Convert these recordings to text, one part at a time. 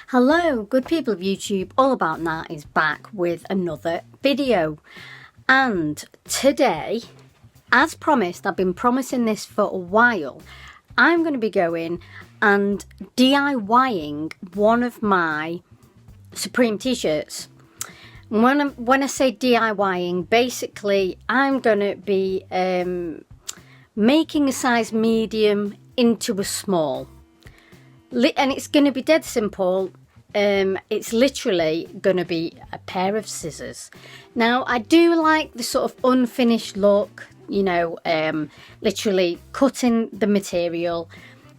Hello, good people of YouTube. All About That is back with another video. And today, as promised, I've been promising this for a while, I'm going to be going and DIYing one of my Supreme t-shirts. When I say DIYing, basically I'm going to be making a size medium into a small. And it's going to be dead simple. It's literally going to be a pair of scissors. Now, I do like the sort of unfinished look, you know, literally cutting the material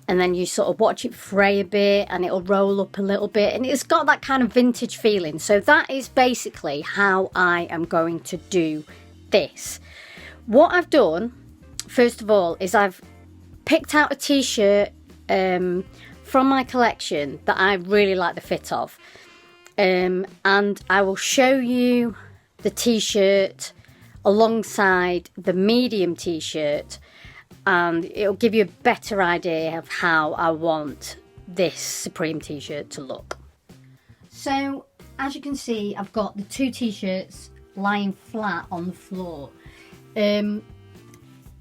and then you sort of watch it fray a bit and it'll roll up a little bit and it's got that kind of vintage feeling. So that is basically how I am going to do this. What I've done, first of all, is I've picked out a t-shirt from my collection that I really like the fit of, and I will show you the t-shirt alongside the medium t-shirt and it'll give you a better idea of how I want this Supreme t-shirt to look. So as you can see, I've got the two t-shirts lying flat on the floor.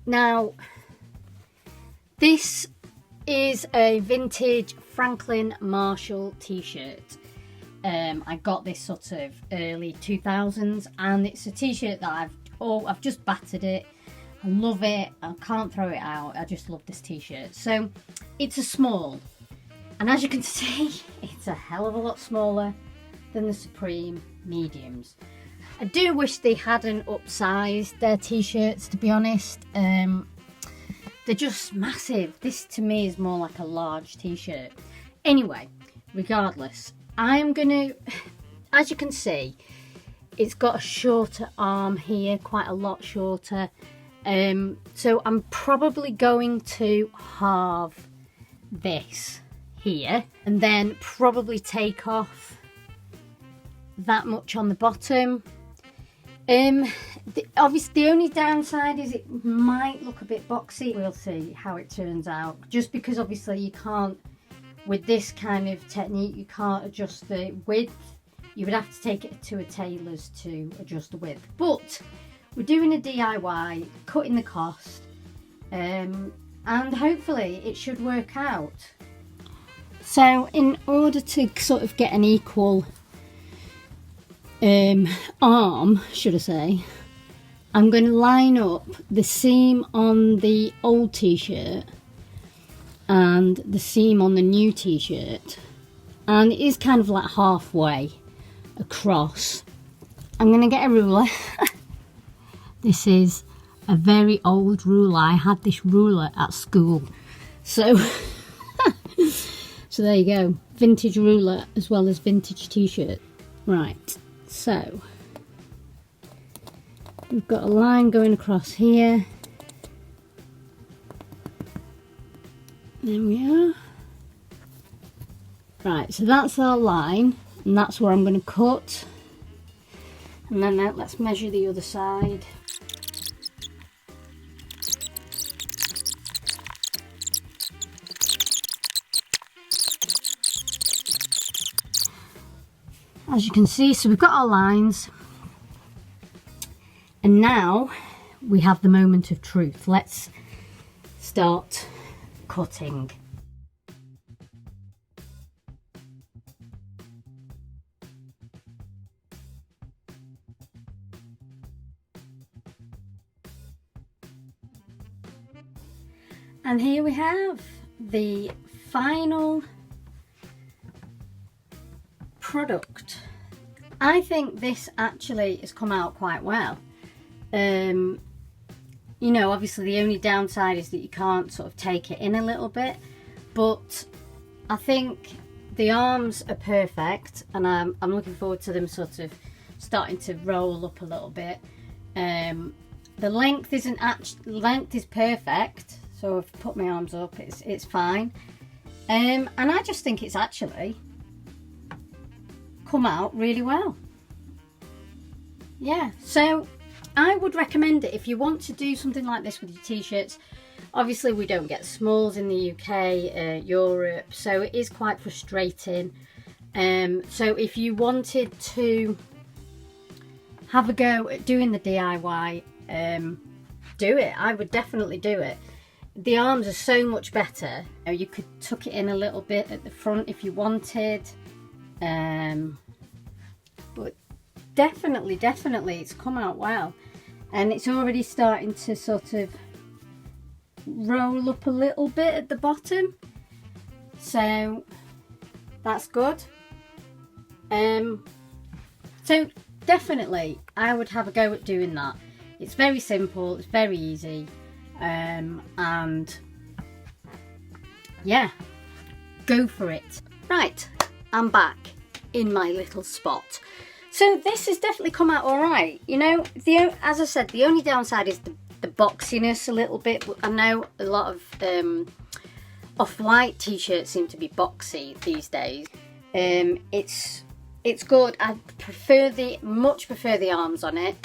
Now this is a vintage Franklin Marshall t-shirt. I got this sort of early 2000s and it's a t-shirt that I've just battered it. I love it. I can't throw it out. I just love this t-shirt. So it's a small, and as you can see, it's a hell of a lot smaller than the Supreme mediums. I do wish they hadn't upsized their t-shirts, to be honest. They're just massive. This to me is more like a large t-shirt. Anyway, regardless, I'm gonna, as you can see, it's got a shorter arm here, quite a lot shorter. So I'm probably going to halve this here and then probably take off that much on the bottom. Obviously the only downside is it might look a bit boxy. We'll see how it turns out, just because obviously you can't, with this kind of technique, you can't adjust the width. You would have to take it to a tailor's to adjust the width, but we're doing a DIY, cutting the cost, and hopefully it should work out. So in order to sort of get an equal arm, should I say, I'm going to line up the seam on the old t-shirt and the seam on the new t-shirt, and it is kind of like halfway across. I'm going to get a ruler. This is a very old ruler. I had this ruler at school, so so there you go, vintage ruler as well as vintage t-shirt. Right, so we've got a line going across here. There we are. Right, so that's our line and that's where I'm going to cut, and then let's measure the other side. As you can see, so we've got our lines, and now we have the moment of truth. Let's start cutting. And here we have the final product. I think this actually has come out quite well. You know, obviously the only downside is that you can't sort of take it in a little bit, but I think the arms are perfect, and I'm looking forward to them sort of starting to roll up a little bit. The length isn't actually, length is perfect, so I've put my arms up, it's fine, and I just think it's actually come out really well. Yeah, so I would recommend it if you want to do something like this with your t-shirts. Obviously we don't get smalls in the UK, Europe, so it is quite frustrating. So if you wanted to have a go at doing the DIY, do it. I would definitely do it. The arms are so much better. You could tuck it in a little bit at the front if you wanted, but definitely it's come out well, and it's already starting to sort of roll up a little bit at the bottom, so that's good. So definitely I would have a go at doing that. It's very simple, it's very easy, and yeah, go for it. Right, I'm back in my little spot. So this has definitely come out all right. You know, as I said, the only downside is the boxiness a little bit. I know a lot of off-white t-shirts seem to be boxy these days. It's good. I much prefer the arms on it.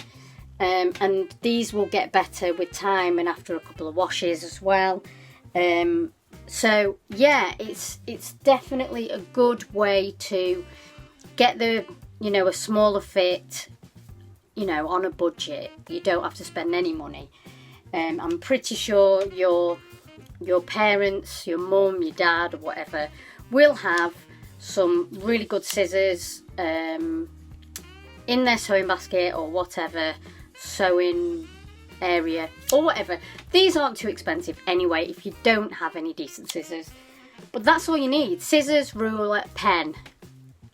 And these will get better with time and after a couple of washes as well. So yeah, it's definitely a good way to get the, you know, a smaller fit, you know, on a budget. You don't have to spend any money. I'm pretty sure your parents, your mum, your dad or whatever will have some really good scissors in their sewing basket or whatever sewing area or whatever. These aren't too expensive anyway if you don't have any decent scissors, but that's all you need: scissors, ruler, pen,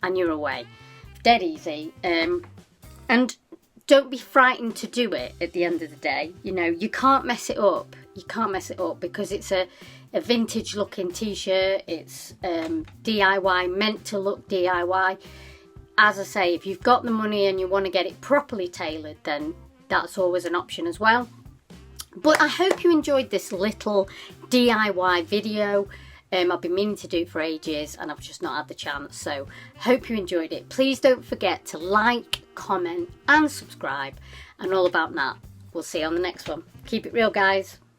and you're away. Dead easy. And don't be frightened to do it at the end of the day. You know, you can't mess it up. You can't mess it up because it's a vintage looking t-shirt. It's DIY, meant to look DIY. As I say, if you've got the money and you want to get it properly tailored, then that's always an option as well. But I hope you enjoyed this little DIY video. I've been meaning to do it for ages and I've just not had the chance, so hope you enjoyed it. Please don't forget to like, comment and subscribe, and all about that. We'll see you on the next one. Keep it real, guys.